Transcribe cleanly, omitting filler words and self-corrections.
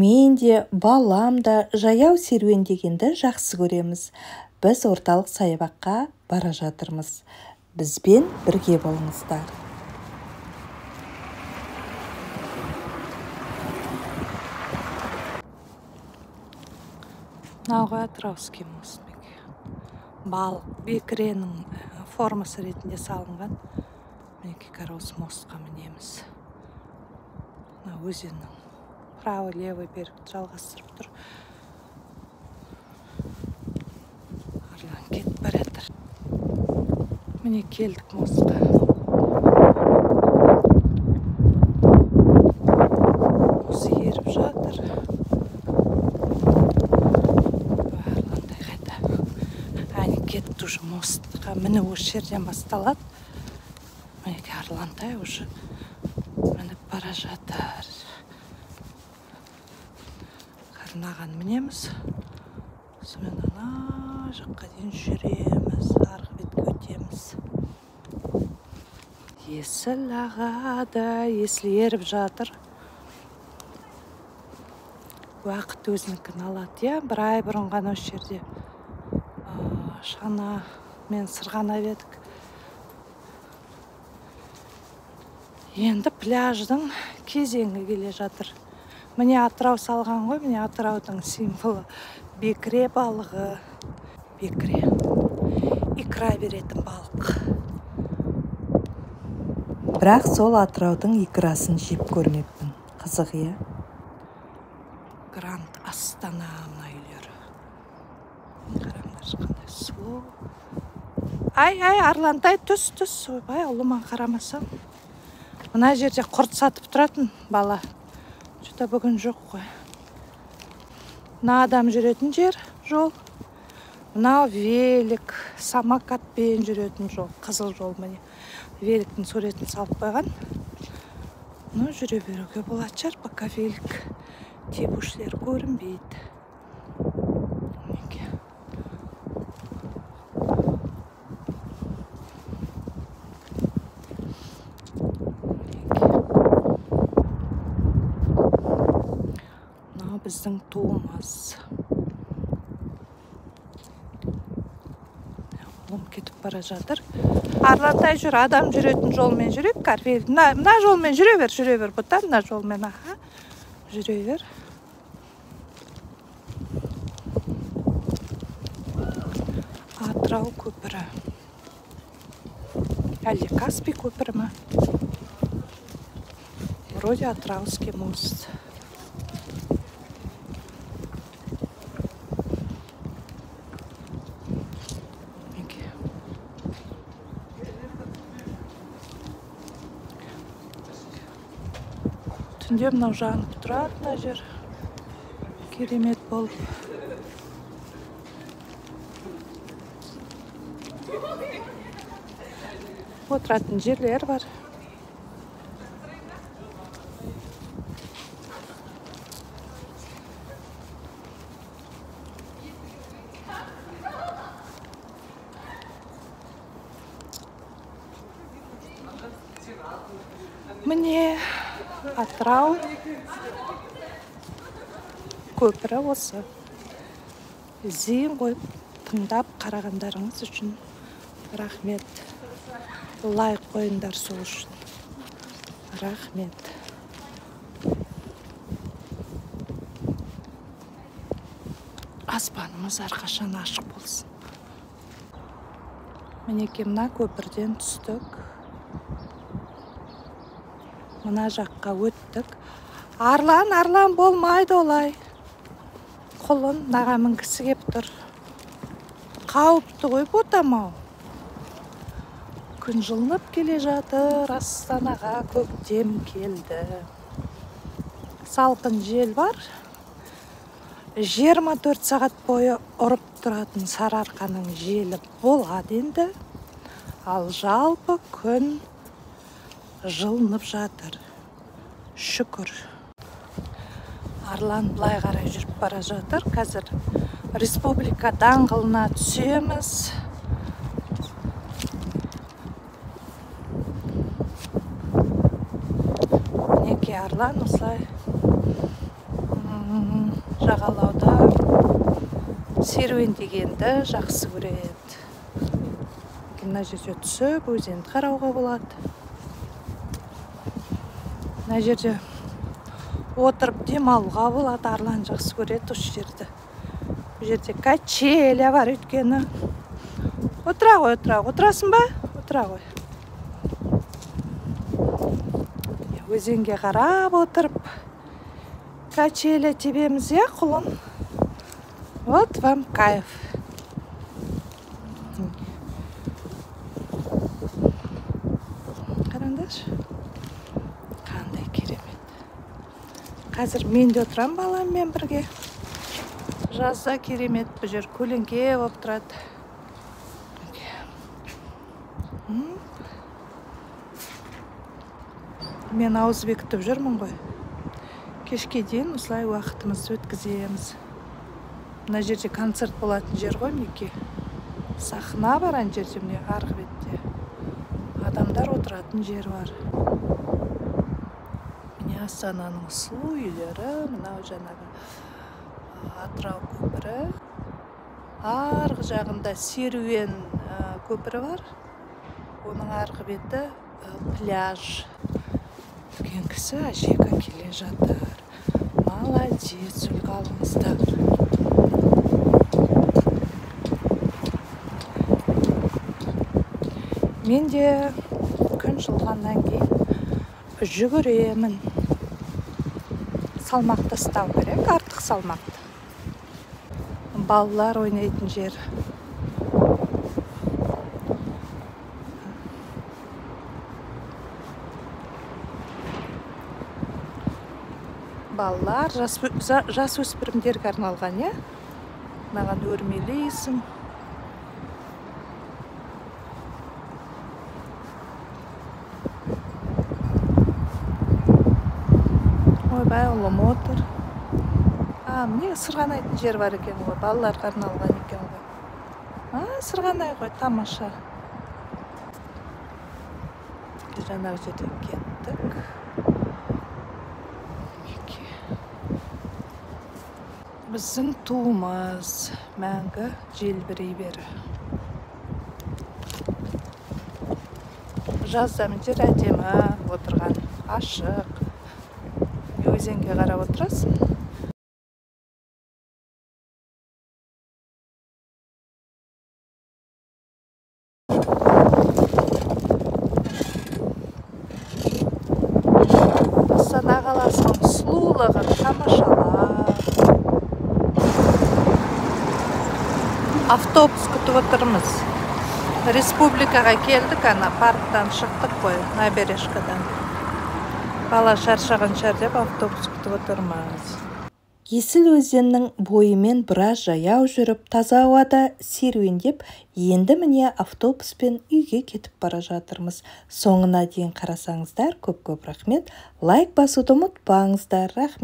мен де, балам да жаяу серуендегенді жақсы көреміз. Біз орталық саябаққа бара жатырмыз. Бізбен бірге болыңыздар. Мынауға Атырауский мост. Балық бекіренің формасы ретінде салынған. Мінекей осы мостқа мінеміз. Өзеннің право-левый берікті жалғастырып тұр. Арлан кетіп бара жатыр. Міне келдік мостқа. Мост еріп жатыр. Арландай қайда. Әне кетті уже мостқа. Міне осы жерден басталады. Мінекей Арландай уже мініп бара жатыр. Қарнаған мінеміз. Сонымен ана жаққа дейін жүреміз. Арғы бетке өтеміз. Есіл ағада есіл еріп жатыр. Уақыт өзінікін алады. Бір ай бұрын ғана осы жерде шана мен сырғанап едік. Енді пляждың кезеңі келе жатыр. Міне Атырау салған ғой, міне Атыраудың символы бекіре балығы. Бекіре. Икра беретін балық. Бірақ сол Атыраудың икрасын жеп көрмеппін. Қызық, е? Гранд Астана мына үйлері. Қараңдар қандай сұлу. Ай, Арландай түс. Ойбай, ұлыма қарамасам. Мына жерде құрт сатып тұратын бала. Жүта бүгін жоқ қой. Мына адам жүретін жер, жол. Мына велик, самокатпен жүретін жол. Қызыл жол міне. Великтің суретін салып қойған. Жүре беруге болады шығар, пока велик тебушілер көрінбейді. Біздің туымыз. Олым кетіп бара жатыр. Арландай жүр, адам жүретін жолмен жүрек. Мына жолмен жүре бер. Бұта мына жолмен, жүре бер. Атырау көпірі. Әлде Каспий көпірі ма? Вроде Атырауский мост. Түнде мынау жанып тұрады мына жер. Керемет болып. Отыратын жерлер бар. Міне Атырау көпірі осы. Зейін қойып тыңдап қарағандарыңыз үшін рахмет. Лайк қойыңдар сол үшін. Рахмет. Аспанымыз әрқашан ашық болсын. Мінекей мына көпірден түстік. Мына жаққа өттік. Арлан болмайды олай. Құлын наға мінгісі кеп тұр. Қауіпті ғой ботамау. Күн жылынып келе жатыр. Астанаға көктем келді. Салқын жел бар. 24 сағат бойы ұрып тұратын Сарыарқаның желі болады енді. Ал жалпы күн жылынып жатыр. Шүкір. Арлан былай қарай жүріп бара жатыр. Қазір Республика даңғылына түсеміз. Неке Арлан осылай жағалауда серуендегенді жақсы көреді. Мына жерде түсіп, өзенді қарауға болады. Мына жерде отырып демалуға болады. Арлан жақсы көреді осы жерді. Бұл жерде качеля бар өткені. Отыра ғой, отырасың ба? Отыра ғой. Өзенге қарап отырып качеля тебеміз, я, құлын. Вот вам кайф. Қараңдаршы. Қандай керемет. Қазір мен де отырам баламмен бірге. Жазда керемет, бұл жер көлеңке болып тұрады. Мен ауыз бекітіп жүрмін ғой. Кешке дейін осылай уақытымызды өткіземіз. Мына жерде концерт болатын жер ғой, Меке. Сахна бар ан жерде, міне арғы бетте. Адамдар отыратын жер бар. Міне Астананың сұлу үйлері, мынау жаңағы Атырау көпірі. Арғы жағында серуен көпірі бар. Оның арғы беті пляж. Үлкен кісі Ашека келе жатыр. Молодец, үлгі алыңыздар. Мен де күн жылғаннан кейін жүгіремін. Салмақты ұстау керек, артық салмақты. Балалар ойнайтын жер. Балалар жас өспірімдерге арналған, я? Маған өрмелейсің. Ойбай, ұлым отыр. Міне сырғанайтын жер бар екен ғой, балаларға арналған екен ғой. Сырғанай ғой, тамаша. Жаңағы жерден кеттік. Біздің туымыз мәңгі желбірей бері. Жазда жер әдемі отырған, ашық. Өзенге қарап отырасың. Астана қаласының сұлулығын тамашалап. Автобус күтіп отырмыз. Республикаға келдік, парктан шықтық қой, набережкадан. Бала шаршаған шығар деп автобус күтіп отырмыз. Есіл өзеннің бойымен біраз жаяу жүріп, таза ауада серуендеп, енді міне автобуспен үйге кетіп бара жатырмыз. Соңына дейін қарасаңыздар, көп-көп рахмет. Лайк басуды ұмытпаңыздар. Рахмет.